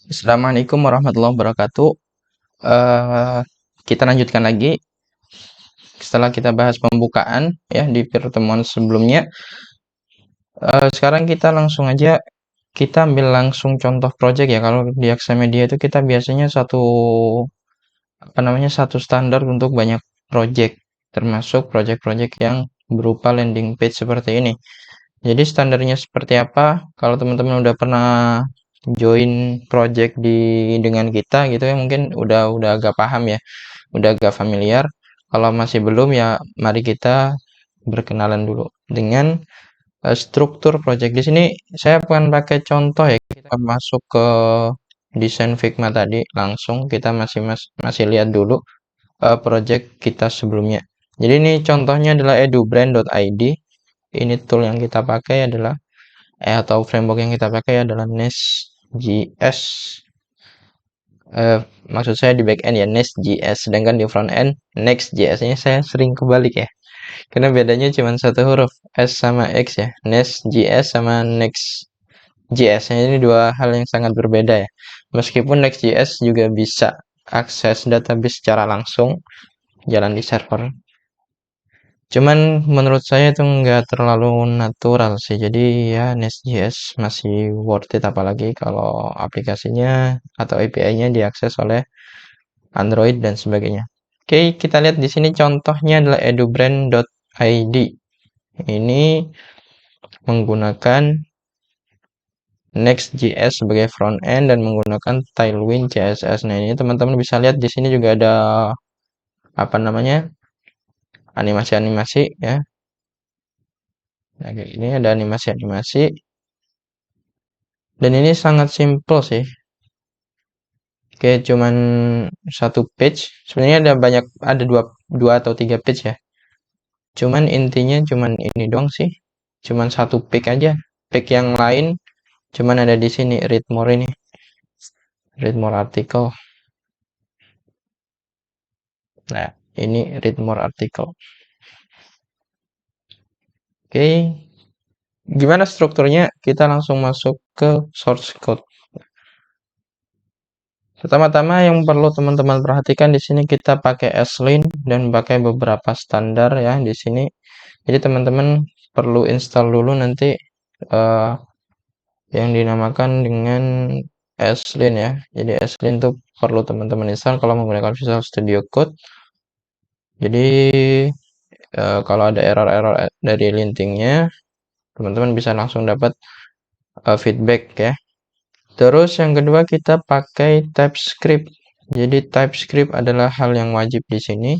Assalamualaikum warahmatullahi wabarakatuh. Eh, kita lanjutkan lagi setelah kita bahas pembukaan ya di pertemuan sebelumnya. Sekarang kita langsung aja kita ambil langsung contoh project ya. Kalau di Axamedia itu kita biasanya satu standar untuk banyak project, termasuk project-project yang berupa landing page seperti ini. Jadi standarnya seperti apa? Kalau teman-teman udah pernah join project dengan kita gitu ya, mungkin udah agak paham ya, udah agak familiar. Kalau masih belum ya, mari kita berkenalan dulu dengan struktur project. Di sini saya akan pakai contoh ya, kita masuk ke desain Figma tadi langsung kita masih lihat dulu project kita sebelumnya. Jadi ini contohnya adalah edubrand.id. Ini tool yang kita pakai adalah atau framework yang kita pakai adalah Nest.js. Maksud saya di backend ya Nest.js, sedangkan di front end Next.js. Ini saya sering kebalik ya, karena bedanya cuma satu huruf, S sama X ya. Nest.js sama Next.js, ini dua hal yang sangat berbeda ya. Meskipun Next.js juga bisa akses database secara langsung, jalan di server. Cuman menurut saya itu nggak terlalu natural sih. Jadi ya Nest.js masih worth it, apalagi kalau aplikasinya atau API-nya diakses oleh Android dan sebagainya. Oke, kita lihat di sini contohnya adalah edubrand.id. Ini menggunakan Next.js sebagai front end dan menggunakan Tailwind CSS. Nah, ini teman-teman bisa lihat di sini juga ada apa namanya? Animasi-animasi ya. Nah, kayak ini ada animasi-animasi. Dan ini sangat simple sih. Kayak cuman satu page. Sebenarnya ada dua atau tiga page ya. Cuman intinya cuman ini doang sih. Cuman satu page aja. Page yang lain cuman ada di sini, read more ini. Read more article. Nah, ini read more article. Oke. Gimana strukturnya? Kita langsung masuk ke source code. Pertama-tama yang perlu teman-teman perhatikan di sini kita pakai Sline dan pakai beberapa standar ya di sini. Jadi teman-teman perlu install dulu nanti eh, yang dinamakan dengan Sline ya. Jadi Sline itu perlu teman-teman install kalau menggunakan Visual Studio Code. Jadi kalau ada error-error dari lintingnya, teman-teman bisa langsung dapat feedback ya. Terus yang kedua kita pakai TypeScript. Jadi TypeScript adalah hal yang wajib di sini.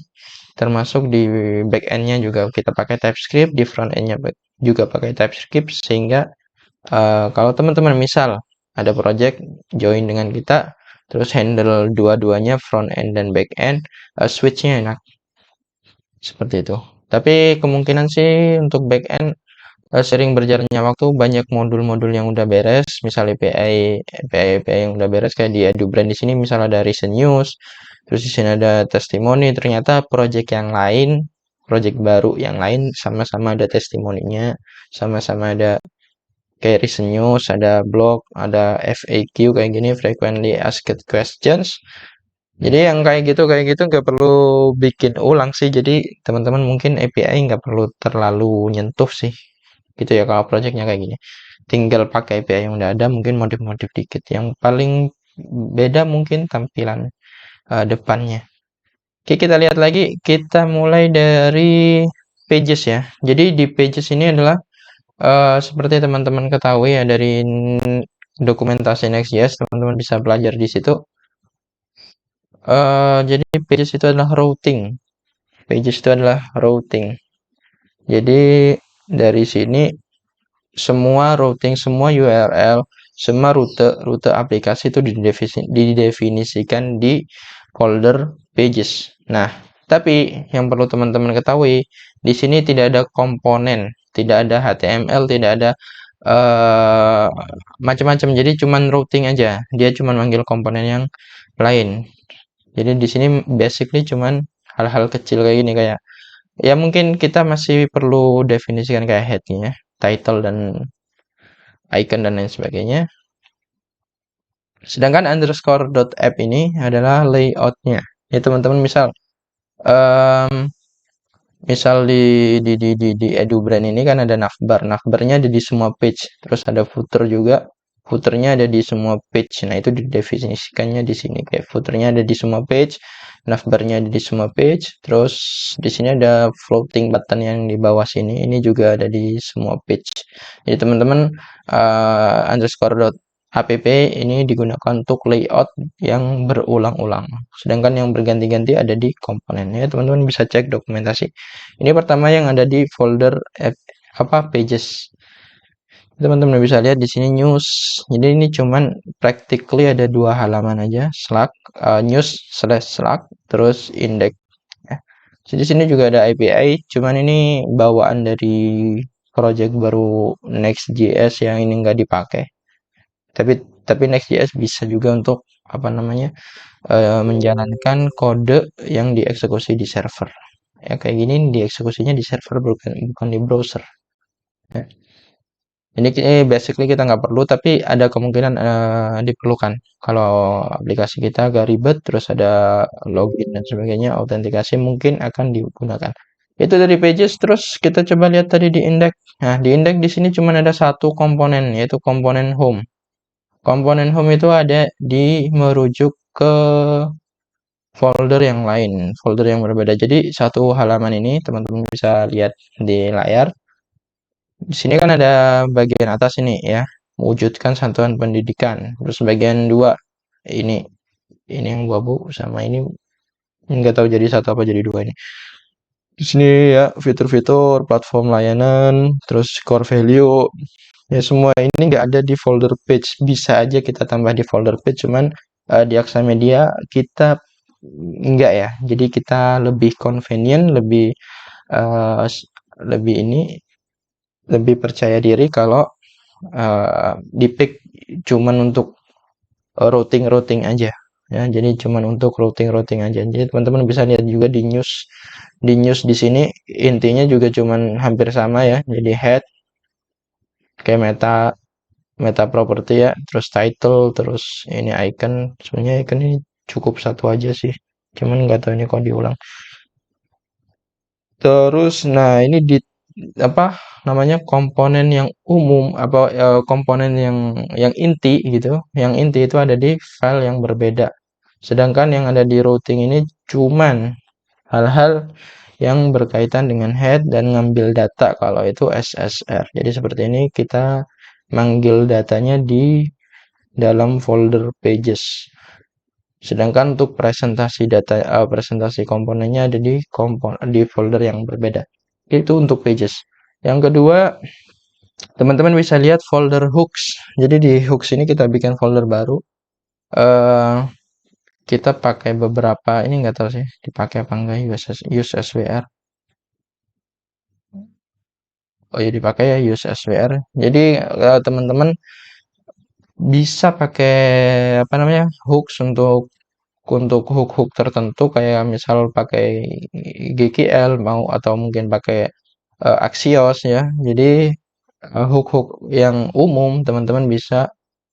Termasuk di backend-nya juga kita pakai TypeScript, di front-end-nya juga pakai TypeScript, sehingga kalau teman-teman misal ada project join dengan kita, terus handle dua-duanya front-end dan back-end, switch-nya enak. Seperti itu. Tapi kemungkinan sih untuk back-end sering berjalannya waktu banyak modul-modul yang udah beres, misalnya API yang udah beres kayak di EduBrand di sini, misalnya ada recent news, terus di sini ada testimoni, ternyata project baru yang lain sama-sama ada testimoninya, sama-sama ada kayak recent news, ada blog, ada FAQ kayak gini, frequently asked questions. Jadi yang kayak gitu nggak perlu bikin ulang sih. Jadi teman-teman mungkin API nggak perlu terlalu nyentuh sih. Gitu ya kalau projectnya kayak gini. Tinggal pakai API yang udah ada, mungkin modif-modif dikit. Yang paling beda mungkin tampilan depannya. Oke, kita lihat lagi. Kita mulai dari pages ya. Jadi di pages ini adalah seperti teman-teman ketahui ya dari dokumentasi Next.js, teman-teman bisa belajar di situ. Jadi pages itu adalah routing. Pages itu adalah routing. Jadi dari sini semua routing, semua URL, semua rute aplikasi itu didefinisikan di folder pages. Nah, tapi yang perlu teman-teman ketahui, di sini tidak ada komponen, tidak ada HTML, tidak ada uh, macam-macam. Jadi cuman routing aja. Dia cuman manggil komponen yang lain. Jadi di sini basically cuman hal-hal kecil kayak gini, kayak ya mungkin kita masih perlu definisikan kayak headnya, title dan icon dan lain sebagainya. Sedangkan underscore.app ini adalah layoutnya. Ya teman-teman um, misal di EduBrand ini kan ada navbar. Navbarnya ada di semua page. Terus ada footer juga. Footernya ada di semua page. Nah, itu didefinisikannya di sini. Kayak footernya ada di semua page, navbarnya ada di semua page. Terus di sini ada floating button yang di bawah sini. Ini juga ada di semua page. Jadi teman-teman underscore.app ini digunakan untuk layout yang berulang-ulang. Sedangkan yang berganti-ganti ada di komponen. Ya, teman-teman bisa cek dokumentasi. Ini pertama yang ada di folder pages. Teman-teman bisa lihat di sini news. Jadi ini cuman practically ada 2 halaman aja, Slack, news/Slack, terus index. Ya. Jadi sini juga ada API, cuman ini bawaan dari project baru Next.js yang ini nggak dipakai. Tapi Next.js bisa juga untuk menjalankan kode yang dieksekusi di server. Ya kayak gini dieksekusinya di server bukan di browser. Ya. Ini basically kita nggak perlu, tapi ada kemungkinan diperlukan. Kalau aplikasi kita agak ribet, terus ada login dan sebagainya, autentikasi mungkin akan digunakan. Itu dari pages, terus kita coba lihat tadi di index. Nah, di index di sini cuma ada satu komponen, yaitu komponen home. Komponen home itu ada di merujuk ke folder yang lain, folder yang berbeda. Jadi satu halaman ini teman-teman bisa lihat di layar. Di sini kan ada bagian atas ini ya, mewujudkan satuan pendidikan. Terus bagian 2 ini yang bu sama ini nggak tahu jadi satu apa jadi dua ini. Di sini ya fitur-fitur platform layanan, terus core value. Ya semua ini nggak ada di folder page. Bisa aja kita tambah di folder page, cuman di Aksamedia kita nggak ya. Jadi kita lebih convenient, uh, lebih ini lebih percaya diri kalau di pick cuman untuk routing aja ya, jadi cuman untuk routing aja. Jadi teman-teman bisa lihat juga di news di sini intinya juga cuman hampir sama ya. Jadi head kayak meta property ya, terus title, terus ini icon. Sebenarnya icon ini cukup satu aja sih, cuman nggak tahu ini kok diulang. Terus nah ini di apa namanya komponen yang umum komponen yang inti gitu. Yang inti itu ada di file yang berbeda. Sedangkan yang ada di routing ini cuman hal-hal yang berkaitan dengan head dan ngambil data kalau itu SSR. Jadi seperti ini kita manggil datanya di dalam folder pages. Sedangkan untuk presentasi komponennya ada di folder yang berbeda. Itu untuk pages. Yang kedua, teman-teman bisa lihat folder hooks. Jadi di hooks ini kita bikin folder baru. Eh kita pakai beberapa ini nggak tahu sih dipakai apa enggak use SWR. Oh ya dipakai ya use SWR. Jadi teman-teman bisa pakai hooks untuk hook-hook tertentu kayak misal pakai GQL mau atau mungkin pakai Axios ya. Jadi hook-hook yang umum teman-teman bisa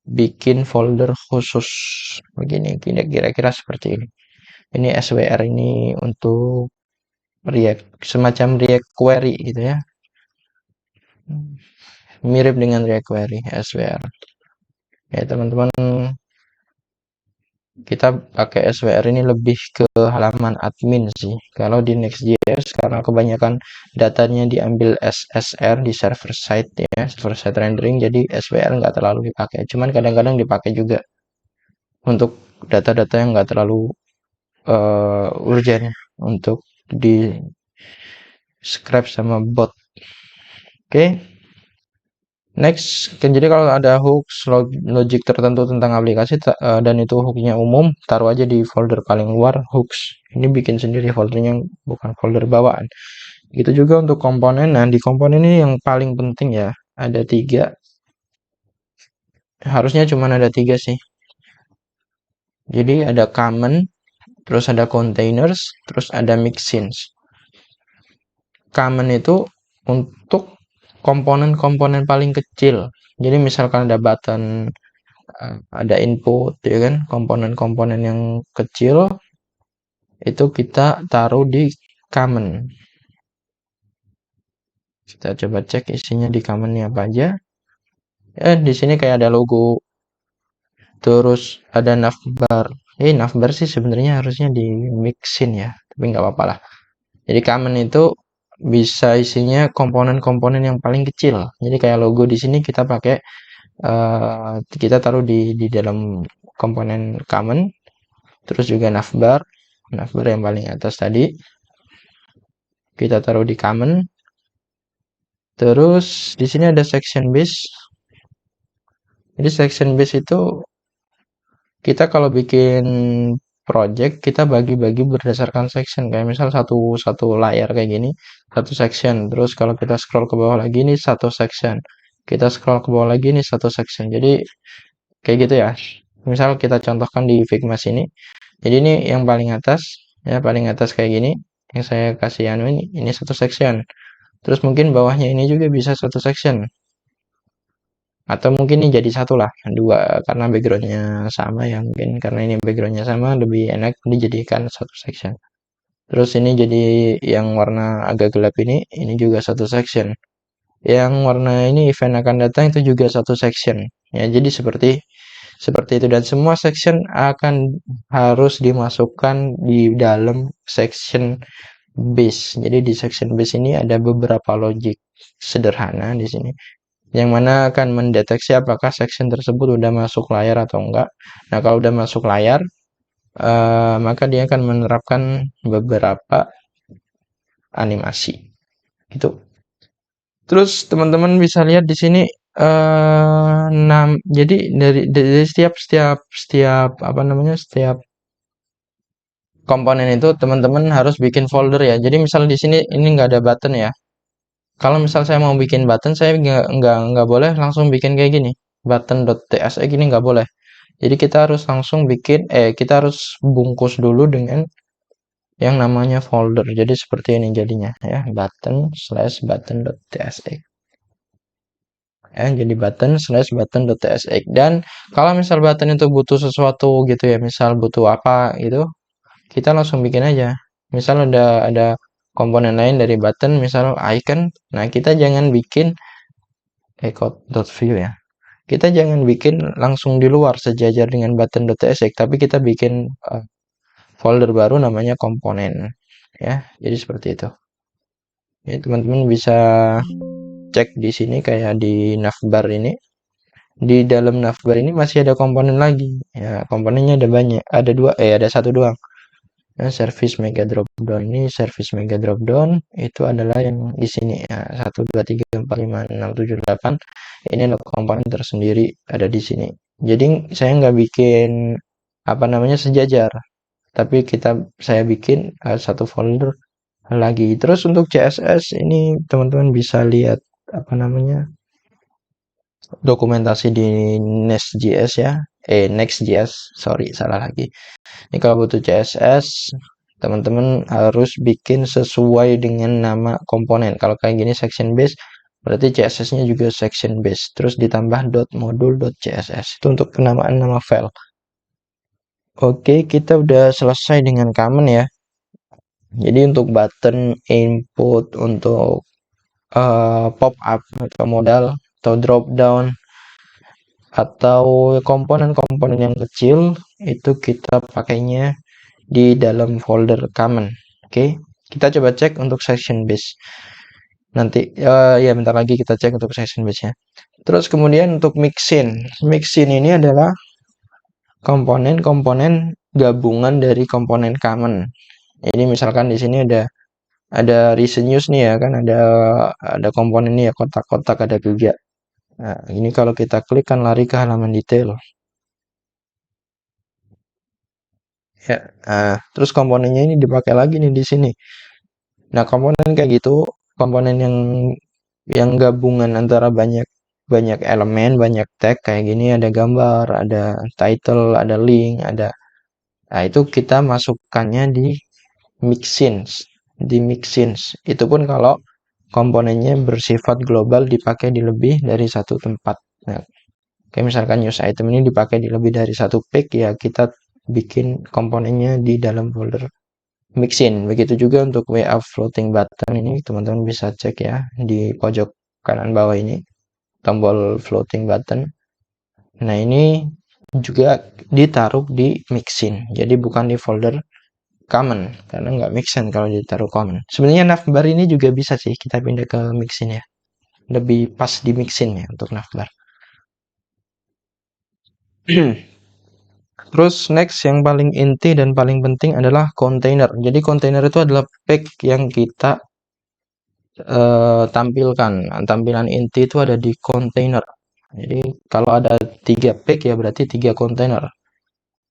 bikin folder khusus begini kira-kira seperti ini. Ini SWR ini untuk semacam React query gitu ya. Mirip dengan React query SWR. Ya teman-teman, kita pakai SWR ini lebih ke halaman admin sih. Kalau di Next.js karena kebanyakan datanya diambil SSR di server side ya, server side rendering, jadi SWR nggak terlalu dipakai. Cuman kadang-kadang dipakai juga untuk data-data yang nggak terlalu urgent untuk di scrap sama bot. Oke. Next, jadi kalau ada hooks logic tertentu tentang aplikasi dan itu hooknya umum, taruh aja di folder paling luar hooks. Ini bikin sendiri foldernya, bukan folder bawaan. Itu juga untuk komponen. Nah di komponen ini yang paling penting ya, ada 3. Harusnya cuma ada 3 sih. Jadi ada common, terus ada containers, terus ada mixins. Common itu untuk komponen-komponen paling kecil. Jadi misalkan ada button ada input ya kan, komponen-komponen yang kecil itu kita taruh di common. Kita coba cek isinya di common apa aja. Di sini kayak ada logo, terus ada navbar. Navbar sih sebenarnya harusnya di mixin ya, tapi nggak apa-apa lah. Jadi common itu bisa isinya komponen-komponen yang paling kecil. Jadi kayak logo di sini kita pakai kita taruh di dalam komponen common, terus juga navbar, navbar yang paling atas tadi kita taruh di common. Terus di sini ada section base. Jadi section base itu kita kalau bikin project kita bagi-bagi berdasarkan section, kayak misal satu satu layar kayak gini, satu section. Terus kalau kita scroll ke bawah lagi nih satu section, kita scroll ke bawah lagi nih satu section. Jadi kayak gitu ya. Misal kita contohkan di Figma ini, jadi ini yang paling atas ya, paling atas kayak gini yang saya kasih anu ini satu section. Terus mungkin bawahnya ini juga bisa satu section, atau mungkin ini jadi satu lah, dua, karena backgroundnya sama ya, mungkin karena ini backgroundnya sama lebih enak dijadikan satu section. Terus ini jadi yang warna agak gelap ini juga satu section. Yang warna ini event akan datang itu juga satu section. Ya, jadi seperti seperti itu, dan semua section akan harus dimasukkan di dalam section base. Jadi di section base ini ada beberapa logic sederhana di sini yang mana akan mendeteksi apakah section tersebut udah masuk layar atau enggak. Nah, kalau udah masuk layar, maka dia akan menerapkan beberapa animasi. Gitu. Terus teman-teman bisa lihat di sini jadi dari setiap setiap setiap apa namanya setiap komponen itu teman-teman harus bikin folder ya. Jadi misal di sini ini nggak ada button ya. Kalau misal saya mau bikin button, saya nggak boleh langsung bikin kayak gini. Button.tsx ini nggak boleh. Jadi kita harus langsung bikin, kita harus bungkus dulu dengan yang namanya folder. Jadi seperti ini jadinya ya, button/button.tsx. Jadi button/button.tsx. Dan kalau misal button itu butuh sesuatu gitu ya, misal butuh apa gitu, kita langsung bikin aja. Misal ada komponen lain dari button, misal icon. Nah, kita jangan bikin code.view ya. Kita jangan bikin langsung di luar sejajar dengan button.tsx, tapi kita bikin folder baru namanya komponen ya. Jadi seperti itu. Ya, teman-teman bisa cek di sini kayak di navbar ini. Di dalam navbar ini masih ada komponen lagi. Ya, komponennya ada banyak. Ada satu doang. Nah, service mega dropdown ini, service mega dropdown itu adalah yang di sini ya, 1 2 3 4 5 6 7 8. Ini adalah komponen tersendiri ada di sini. Jadi saya nggak bikin apa namanya sejajar, tapi saya bikin satu folder lagi. Terus untuk CSS ini teman-teman bisa lihat apa namanya dokumentasi di Next.js ya. Next.js, sorry salah lagi. Ini kalau butuh CSS, teman-teman harus bikin sesuai dengan nama komponen. Kalau kayak gini section base, berarti CSS-nya juga section base. Terus ditambah .module.css. Itu untuk penamaan nama file. Oke, kita udah selesai dengan common ya. Jadi untuk button, input, untuk pop up atau modal atau drop down atau komponen-komponen yang kecil itu kita pakainya di dalam folder common. Oke, kita coba cek untuk section base. Nanti ya bentar lagi kita cek untuk section base-nya. Terus kemudian untuk mixin. Mixin ini adalah komponen-komponen gabungan dari komponen common. Ini misalkan di sini ada recent news nih ya kan, ada komponen ini ya, kotak-kotak ada juga. Nah, ini kalau kita klik kan lari ke halaman detail. Ya, terus komponennya ini dipakai lagi nih di sini. Nah, komponen kayak gitu, komponen yang gabungan antara banyak banyak elemen, banyak tag kayak gini, ada gambar, ada title, ada link, nah itu kita masukkannya di mixins, Itu pun kalau komponennya bersifat global dipakai di lebih dari satu tempat. Nah, Kayak misalkan use item ini dipakai di lebih dari satu pack, ya kita bikin komponennya di dalam folder mixin. Begitu juga untuk WA floating button ini, teman-teman bisa cek ya di pojok kanan bawah ini, tombol floating button. Nah, ini juga ditaruh di mixin, jadi bukan di folder common, karena nggak make sense kalau ditaruh common. Sebenarnya navbar ini juga bisa sih kita pindah ke mixin ya, lebih pas di mixin ya untuk navbar. Terus next yang paling inti dan paling penting adalah container. Jadi container itu adalah pack yang kita tampilkan. Tampilan inti itu ada di container. Jadi kalau ada 3 pack ya berarti 3 container.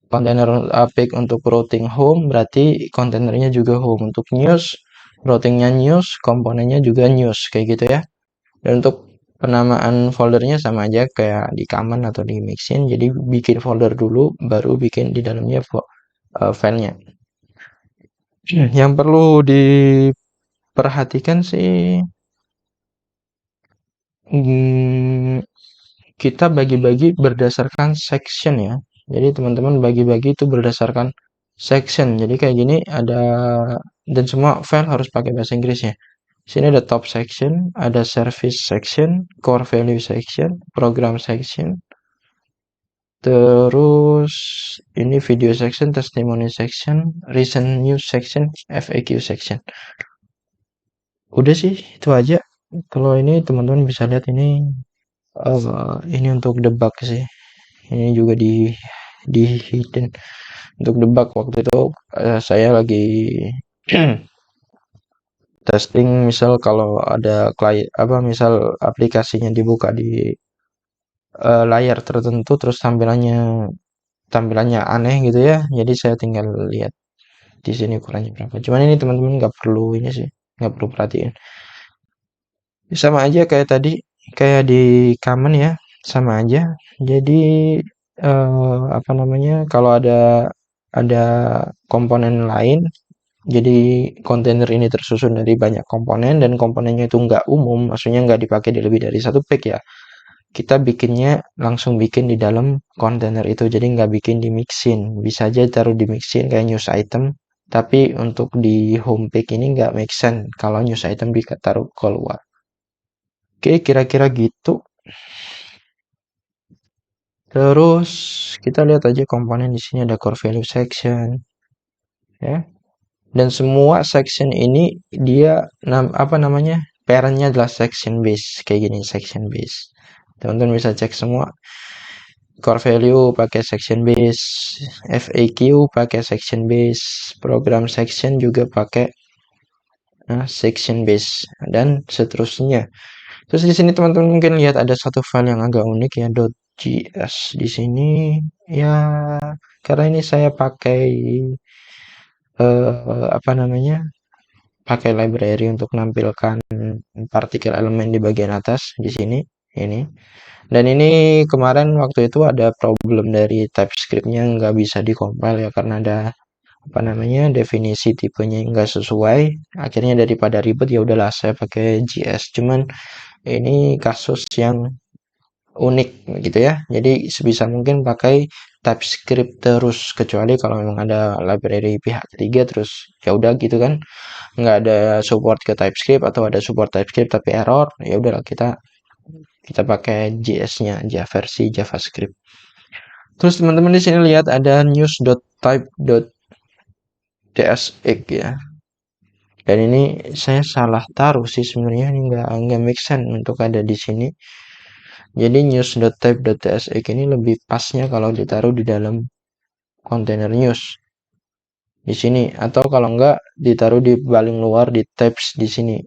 Container pack untuk routing home berarti kontainernya juga home. Untuk news, routingnya news, komponennya juga news, kayak gitu ya. Dan untuk penamaan foldernya sama aja kayak di common atau di mixin. Jadi bikin folder dulu, baru bikin di dalamnya filenya. Yang perlu diperhatikan sih, kita bagi-bagi berdasarkan section ya. Jadi teman-teman bagi-bagi itu berdasarkan section. Jadi kayak gini ada, dan semua file harus pakai bahasa Inggris ya. Sini ada top section, ada service section, core value section, program section, terus ini video section, testimony section, recent news section, FAQ section. Udah sih, itu aja. Kalau ini teman-teman bisa lihat ini untuk debug sih. Ini juga di hidden untuk debug. Waktu itu saya lagi testing, misal kalau ada klien misal aplikasinya dibuka di layar tertentu terus tampilannya aneh gitu ya. Jadi saya tinggal lihat di sini ukurannya berapa. Cuman ini teman-teman nggak perlu ini sih, nggak perlu perhatiin. Sama aja kayak tadi, kayak di common ya, sama aja. Jadi apa namanya, kalau ada komponen lain, jadi kontainer ini tersusun dari banyak komponen dan komponennya itu nggak umum, maksudnya nggak dipakai di lebih dari satu pack ya. Kita bikinnya langsung bikin di dalam kontainer itu, jadi nggak bikin di mixin. Bisa aja taruh di mixin kayak news item, tapi untuk di home pack ini nggak make sense kalau news item ditaruh keluar. Oke, kira-kira gitu. Terus kita lihat aja komponen di sini ada core value section, ya. Dan semua section ini dia apa namanya? Parentnya adalah section base, kayak gini section base. Teman-teman bisa cek semua. Core value pakai section base, FAQ pakai section base, program section juga pakai section base, dan seterusnya. Terus di sini teman-teman mungkin lihat ada satu file yang agak unik ya, .js di sini ya, karena ini saya pakai apa namanya, pakai library untuk menampilkan partikel elemen di bagian atas di sini ini. Dan ini kemarin waktu itu ada problem dari TypeScript-nya nggak bisa dikompil ya, karena ada apa namanya, definisi tipenya nggak sesuai. Akhirnya daripada ribet ya udahlah saya pakai JS. Cuman ini kasus yang unik gitu ya. Jadi sebisa mungkin pakai TypeScript terus, kecuali kalau memang ada library pihak ketiga terus ya udah gitu kan, nggak ada support ke TypeScript atau ada support TypeScript tapi error, ya udahlah kita pakai JS-nya aja, versi JavaScript. Terus teman-teman di sini lihat ada news.type.tsx ya. Dan ini saya salah taruh sih sebenarnya, ini nggak make sense untuk ada di sini. Jadi news.type.tsx ini lebih pasnya kalau ditaruh di dalam kontainer news di sini, atau kalau enggak ditaruh di paling luar di tabs di sini.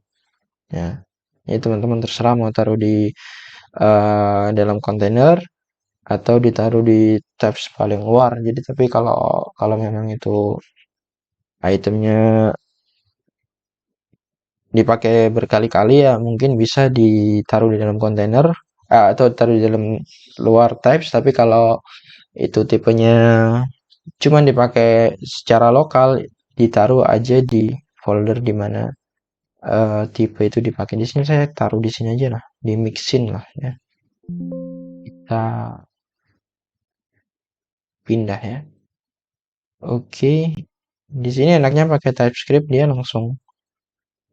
Ya, ini teman-teman terserah mau taruh di dalam kontainer atau ditaruh di tabs paling luar. Jadi tapi kalau memang itu itemnya dipakai berkali-kali ya mungkin bisa ditaruh di dalam kontainer atau ditaruh di dalam luar types. Tapi kalau itu tipenya cuman dipakai secara lokal, ditaruh aja di folder di mana tipe itu dipakai. Di sini saya taruh di sini aja lah, di mixin lah ya. Kita pindah ya. Oke, di sini enaknya pakai TypeScript, dia langsung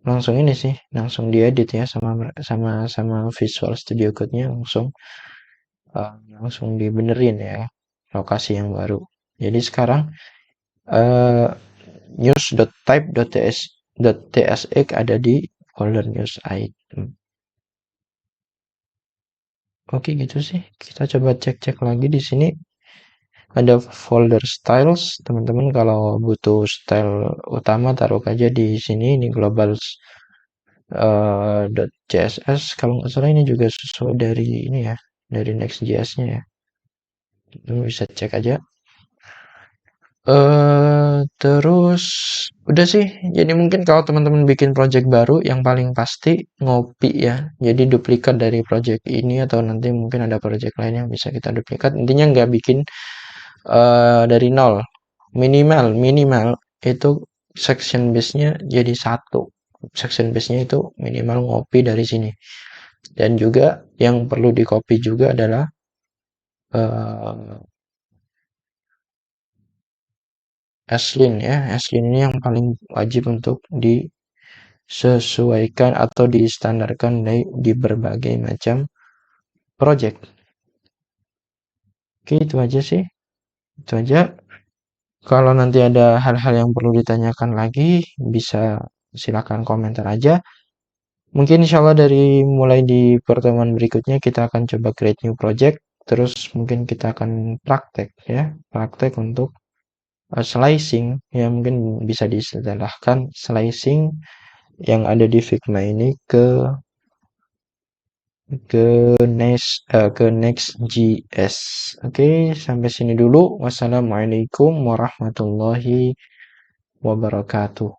langsung ini sih, langsung diedit ya sama sama sama Visual Studio Code-nya langsung langsung dibenerin ya lokasi yang baru. Jadi sekarang eh, news.type.tsx ada di folder news item. Oke gitu sih. Kita coba cek-cek lagi di sini ada folder styles. Teman-teman kalau butuh style utama taruh aja di sini, ini global .css. Kalau nggak salah ini juga sesuai dari ini ya, dari Next.js-nya ya. Bisa cek aja. Terus udah sih. Jadi mungkin kalau teman-teman bikin project baru, yang paling pasti ngopi ya. Jadi duplikat dari project ini atau nanti mungkin ada project lain yang bisa kita duplikat. Intinya nggak bikin dari nol. Minimal minimal itu section base-nya jadi satu. Section base-nya itu minimal ngopi dari sini. Dan juga yang perlu di copy juga adalah eh, Aslin ya. Aslin ini yang paling wajib untuk disesuaikan atau distandarkan di berbagai macam project. Oke, itu aja sih. Itu aja. Kalau nanti ada hal-hal yang perlu ditanyakan lagi, bisa silakan komentar aja. Mungkin insya Allah dari mulai di pertemuan berikutnya kita akan coba create new project. Terus mungkin kita akan praktek ya. Praktek untuk slicing. Ya mungkin bisa diistilahkan slicing yang ada di Figma ini ke Next.js. Oke, sampai sini dulu. Wassalamualaikum warahmatullahi wabarakatuh.